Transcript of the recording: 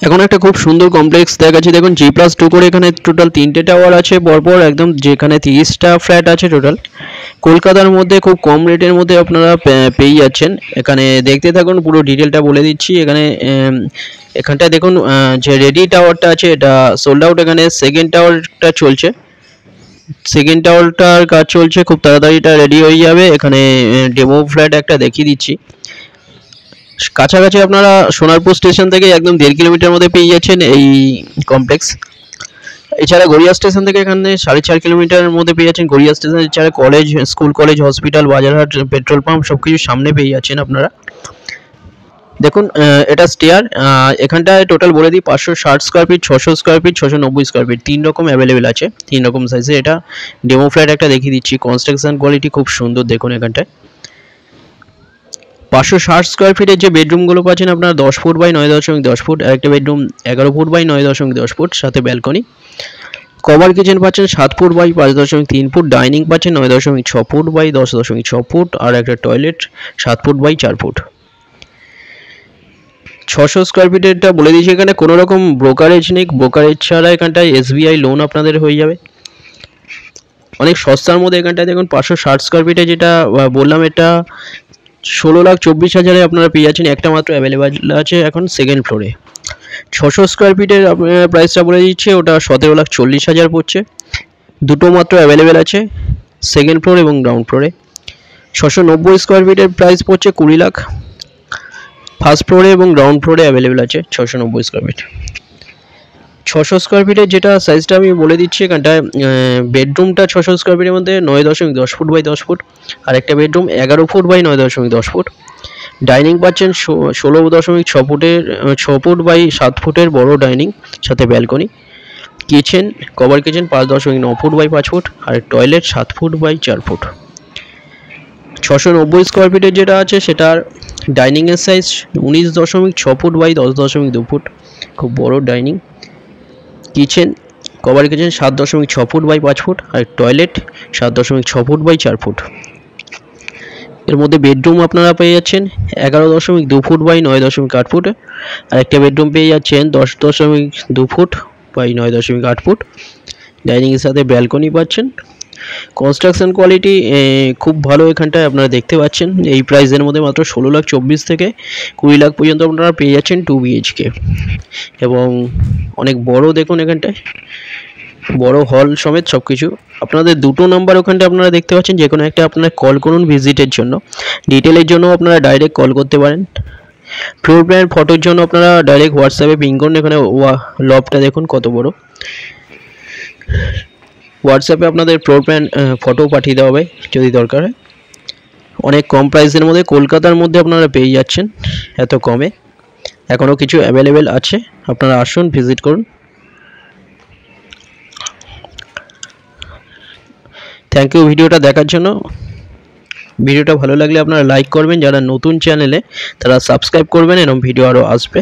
এখন একটা খুব সুন্দর কমপ্লেক্স দেখাচ্ছি, দেখুন G+2 করে এখানে টোটাল 3টে টাওয়ার আছে পরপর একদম, যেখানে 30টা ফ্ল্যাট আছে টোটাল। কলকাতার মধ্যে খুব কম রেটের মধ্যে আপনারা পেয়ে যাচ্ছেন। এখানে দেখতে থাকুন, পুরো ডিটেলটা বলে দিচ্ছি। এখানটায় দেখুন যে রেডি টাওয়ারটা আছে এটা সোল্ড আউট। এখানে সেকেন্ড টাওয়ারটা চলছে, সেকেন্ড টাওয়ারটার কাজ চলছে, খুব তাড়াতাড়ি এটা রেডি হয়ে যাবে। এখানে ডেমো ফ্ল্যাট একটা দেখিয়ে দিচ্ছি। কাছাকাছি আপনারা সোনারপুর স্টেশন থেকে একদম 1.5 কিলোমিটার মধ্যে পেয়ে যাচ্ছেন এই কমপ্লেক্স। এছাড়া গড়িয়া স্টেশন থেকে এখানে 4.5 কিলোমিটারের মধ্যে পেয়ে যাচ্ছেন গড়িয়া স্টেশন। এছাড়া কলেজ, স্কুল, কলেজ, হসপিটাল, বাজারহাট, পেট্রোল পাম্প সব কিছু সামনে পেয়ে যাচ্ছেন আপনারা। দেখুন এটা স্টেয়ার। এখানটায় টোটাল বলে দিই 560 square feet, 600 square feet, 690 square feet, 3 রকম অ্যাভেলেবেল আছে, 3 রকম সাইজে। এটা ডেমো ফ্ল্যাট একটা দেখিয়ে দিচ্ছি। কনস্ট্রাকশন কোয়ালিটি খুব সুন্দর, দেখুন এখানটায় 560 স্কোয়ার ফিটের যে বেডরুমগুলো পাচ্ছেন আপনারা 10 ফুট বাই 9.10 ফুট, আর একটা বেডরুম 11 ফুট বাই 9.10 ফুট, সাথে ব্যালকনি। কভার কিচেন পাচ্ছেন 7 ফুট বাই 5.3 ফুট, ডাইনিং পাচ্ছেন 9.6 ফুট বাই 10.6 ফুট, আর একটা toilet 7 foot by 4 feet. 600 square ফিটেরটা বলে দিয়েছি, এখানে কোনো রকম ব্রোকারেজ নেই, ব্রোকারেজ ছাড়া এখানটায় SBI লোন আপনাদের হয়ে যাবে অনেক সস্তার মধ্যে। এখানটায় দেখুন 560 স্কোয়ার ফিটে যেটা বললাম এটা 16,24,000 আপনারা পেয়ে যাচ্ছেন। একটা মাত্র অ্যাভেলেবেল আছে এখন সেকেন্ড ফ্লোরে। 600 স্কোয়ার ফিটের প্রাইসটা বলে দিচ্ছে, ওটা 17,40,000 পড়ছে। দুটো মাত্র অ্যাভেলেবেল আছে, সেকেন্ড ফ্লোর এবং গ্রাউন্ড ফ্লোরে। 690 স্কোয়ার ফিটের প্রাইস পড়ছে 20 লাখ, ফার্স্ট ফ্লোরে এবং গ্রাউন্ড ফ্লোরে অ্যাভেলেবেল আছে 690 স্কোয়ার ফিট। 600 স্কোয়ার ফিটের যেটা সাইজটা আমি বলে দিচ্ছি, এখানটায় বেডরুমটা 600 স্কোয়ার ফিটের মধ্যে 9.10 ফুট বাই 10 ফুট, আর একটা bedroom 11 foot by 9.10 foot. Dining পাচ্ছেন 16.6 ফুটের, 6 ফুট বাই 7 ফুটের বড় ডাইনিং, সাথে balcony. Kitchen, cover kitchen 5.9 foot by 5 foot, আর toilet 7 foot by 4 foot. 690 square ফিটের যেটা আছে সেটার ডাইনিংয়ের সাইজ 19.6 ফুট বাই 10.2 ফুট, খুব বড় dining. Kitchen, cover kitchen 7.6 foot by 5 foot, আর টয়লেট 7.6 ফুট বাই 4 ফুট। এর মধ্যে বেডরুম আপনারা পেয়ে যাচ্ছেন 11.2 ফুট বাই 9.8 ফুট, আর একটা বেডরুম পেয়ে যাচ্ছেন 10.2 ফুট বাই 9.8 ফুট। ডাইনিংয়ের সাথে ব্যালকনি পাচ্ছেন। কনস্ট্রাকশন কোয়ালিটি খুব ভালো এখানটায় আপনারা দেখতে পাচ্ছেন। এই প্রাইসের মধ্যে মাত্র 16,24,000 থেকে 20 লাখ পর্যন্ত আপনারা পেয়ে যাচ্ছেন 2 BHK, এবং অনেক বড়, দেখুন এখানটায় বড় হল সমেত সব কিছু। আপনাদের দুটো নাম্বার ওখানটায় আপনারা দেখতে পাচ্ছেন, যে কোনো একটা আপনারা কল করুন ভিজিটের জন্য। ডিটেলের জন্য আপনারা ডাইরেক্ট কল করতে পারেন। ফ্লোর প্ল্যান ফটোর জন্য আপনারা ডাইরেক্ট হোয়াটসঅ্যাপে পিং করুন। এখানে লবটা দেখুন কত বড়। হোয়াটসঅ্যাপে আপনাদের ফ্লোর প্ল্যান ফটো পাঠিয়ে দেওয়া হবে যদি দরকার হয়। অনেক কম প্রাইসের মধ্যে কলকাতার মধ্যে আপনারা পেয়ে যাচ্ছেন এত কমে। এখনও কিছু অ্যাভেলেবেল আছে, আপনারা আসুন, ভিজিট করুন। থ্যাংক ইউ ভিডিওটা দেখার জন্য। ভিডিওটা ভালো লাগলে আপনারা লাইক করবেন, যারা নতুন চ্যানেলে তারা সাবস্ক্রাইব করবেন, এরকম ভিডিও আরও আসবে।